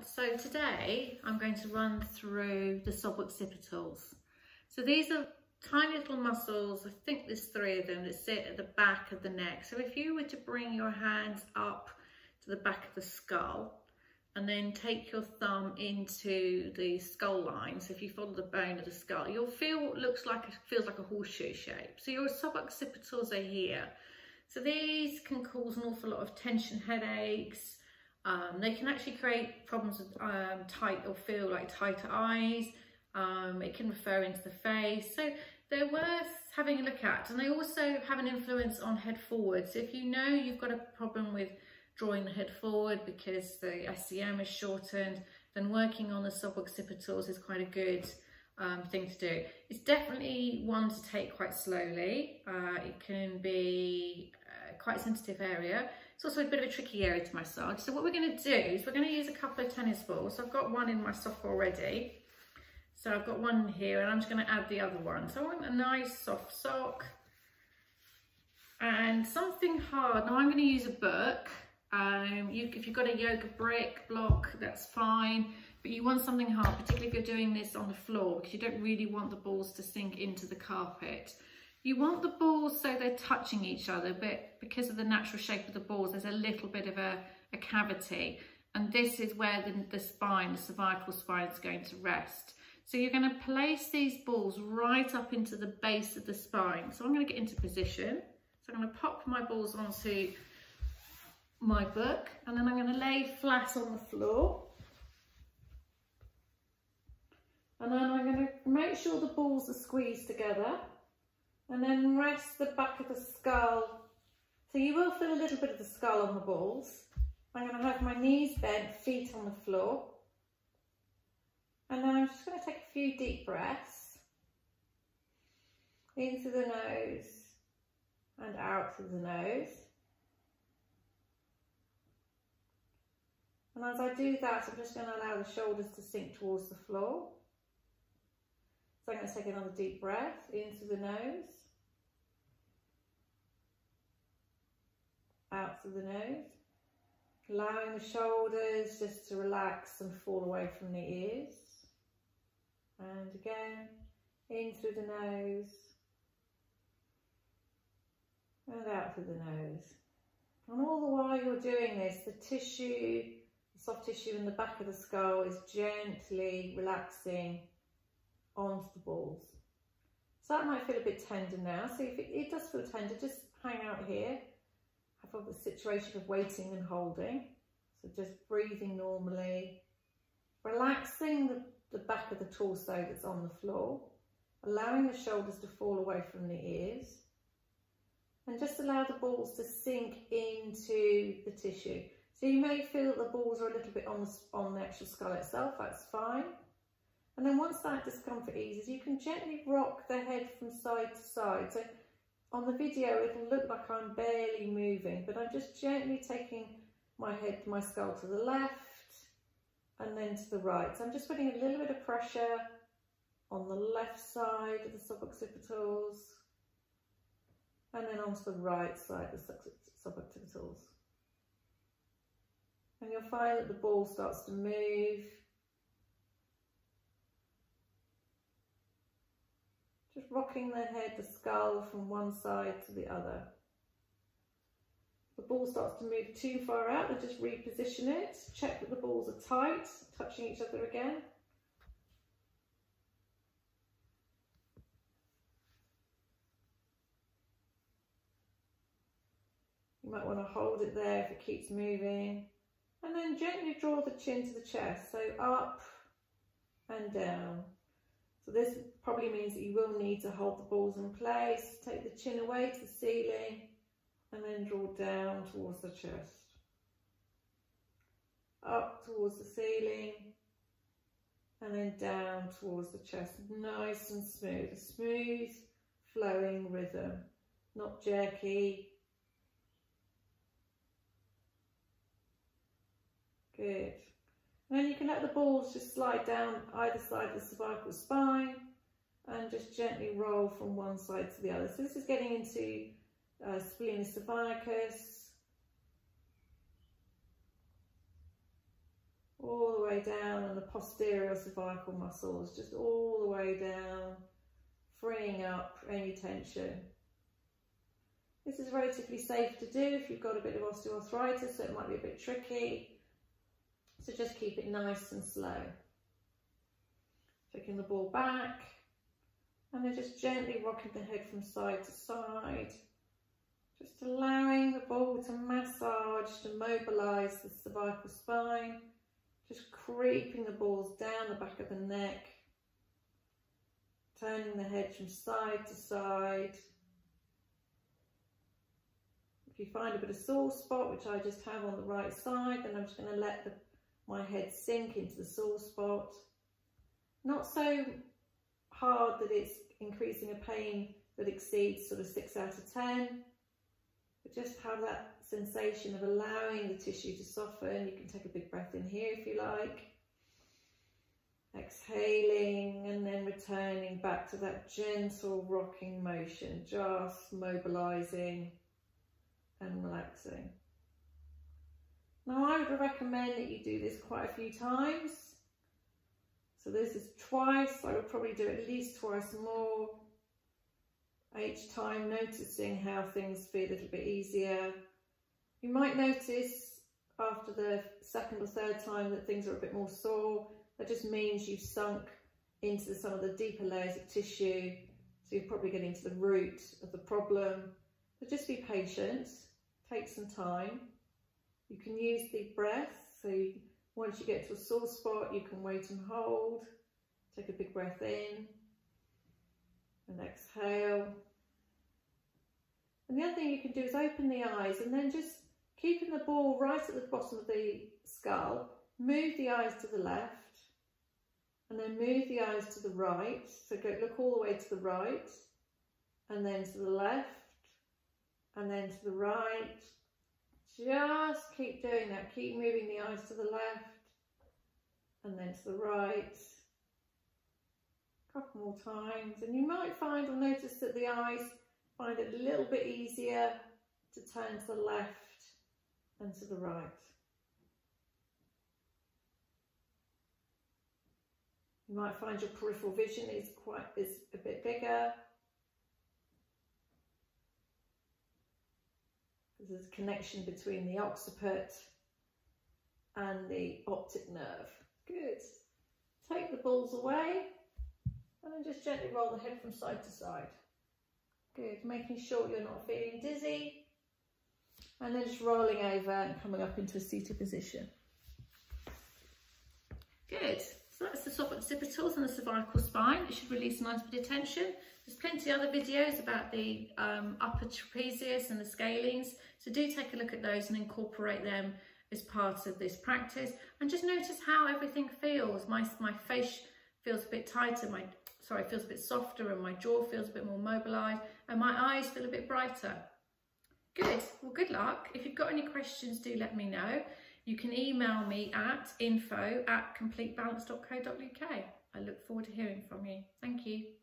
So today I'm going to run through the suboccipitals. So these are tiny little muscles, I think there's 3 of them that sit at the back of the neck. So if you were to bring your hands up to the back of the skull and then take your thumb into the skull line, so if you follow the bone of the skull, you'll feel what feels like a horseshoe shape. So your suboccipitals are here. So these can cause an awful lot of tension headaches. They can actually create problems with tight or feel like tighter eyes. It can refer into the face. So they're worth having a look at. And they also have an influence on head forward. So if you know you've got a problem with drawing the head forward because the SCM is shortened, then working on the suboccipitals is quite a good thing to do. It's definitely one to take quite slowly. It can be quite a sensitive area. It's also a bit of a tricky area to massage. So what we're going to do is we're going to use a couple of tennis balls. So I've got one in my sock already. So I've got one here and I'm just going to add the other one. So I want a nice soft sock and something hard. Now I'm going to use a book. If you've got a yoga brick block, that's fine. But you want something hard, particularly if you're doing this on the floor, because you don't really want the balls to sink into the carpet. You want the balls so they're touching each other, but because of the natural shape of the balls, there's a little bit of a cavity. And this is where the spine, the cervical spine, is going to rest. So you're going to place these balls right up into the base of the spine. So I'm going to get into position. So I'm going to pop my balls onto my book, and then I'm going to lay flat on the floor. And then I'm going to make sure the balls are squeezed together and then rest the back of the skull. So you will feel a little bit of the skull on the balls. I'm going to have my knees bent, feet on the floor. And then I'm just going to take a few deep breaths in through the nose and out through the nose. And as I do that, I'm just going to allow the shoulders to sink towards the floor. So I'm going to take another deep breath in through the nose, out through the nose, allowing the shoulders just to relax and fall away from the ears. And again, in through the nose and out through the nose. And all the while you're doing this, the tissue, the soft tissue in the back of the skull is gently relaxing onto the balls. So that might feel a bit tender now. So if it does feel tender, just hang out here. Have the situation of waiting and holding. So just breathing normally, relaxing the back of the torso that's on the floor, allowing the shoulders to fall away from the ears, and just allow the balls to sink into the tissue. So you may feel that the balls are a little bit on the actual skull itself, that's fine. And then once that discomfort eases, you can gently rock the head from side to side. So on the video, it'll look like I'm barely moving, but I'm just gently taking my skull to the left and then to the right. So I'm just putting a little bit of pressure on the left side of the suboccipitals and then onto the right side of the suboccipitals. And you'll find that the ball starts to move. Just rocking the head, the skull from one side to the other. The ball starts to move too far out, then just reposition it. Check that the balls are tight, touching each other again. You might want to hold it there if it keeps moving. And then gently draw the chin to the chest, so up and down. So this probably means that you will need to hold the balls in place, take the chin away to the ceiling, and then draw down towards the chest. Up towards the ceiling, and then down towards the chest. Nice and smooth, a smooth flowing rhythm, not jerky. Good. And then you can let the balls just slide down either side of the cervical spine and just gently roll from one side to the other. So this is getting into splenius cervicus, all the way down, and the posterior cervical muscles, just all the way down, freeing up any tension. This is relatively safe to do if you've got a bit of osteoarthritis, so it might be a bit tricky. So just keep it nice and slow. Taking the ball back, and then just gently rocking the head from side to side. Just allowing the ball to massage, to mobilise the cervical spine. Just creeping the balls down the back of the neck. Turning the head from side to side. If you find a bit of sore spot, which I just have on the right side, then I'm just going to let my head sink into the sore spot. Not so hard that it's increasing a pain that exceeds sort of 6 out of 10, but just have that sensation of allowing the tissue to soften. You can take a big breath in here if you like. Exhaling and then returning back to that gentle rocking motion, just mobilising and relaxing. Now I would recommend that you do this quite a few times. So this is twice. I would probably do it at least twice more. Each time noticing how things feel a little bit easier. You might notice after the second or third time that things are a bit more sore. That just means you've sunk into some of the deeper layers of tissue. So you're probably getting to the root of the problem. But just be patient. Take some time. You can use deep breaths. So once you get to a sore spot, you can wait and hold. Take a big breath in and exhale. And the other thing you can do is open the eyes, and then just keeping the ball right at the bottom of the skull, move the eyes to the left, and then move the eyes to the right. So look all the way to the right, and then to the left, and then to the right. Just keep doing that. Keep moving the eyes to the left, and then to the right. A couple more times, and you might find or notice that the eyes find it a little bit easier to turn to the left and to the right. You might find your peripheral vision is a bit bigger. There's a connection between the occiput and the optic nerve. Good. Take the balls away and then just gently roll the head from side to side. Good. Making sure you're not feeling dizzy. And then just rolling over and coming up into a seated position. Good. So that's the suboccipitals and the cervical spine. It should release a nice bit of tension. There's plenty of other videos about the upper trapezius and the scalenes. So do take a look at those and incorporate them as part of this practice. And just notice how everything feels. My face feels a bit tighter, feels a bit softer, and my jaw feels a bit more mobilised, and my eyes feel a bit brighter. Good. Well, good luck. If you've got any questions, do let me know. You can email me at info@completebalance.co.uk. I look forward to hearing from you. Thank you.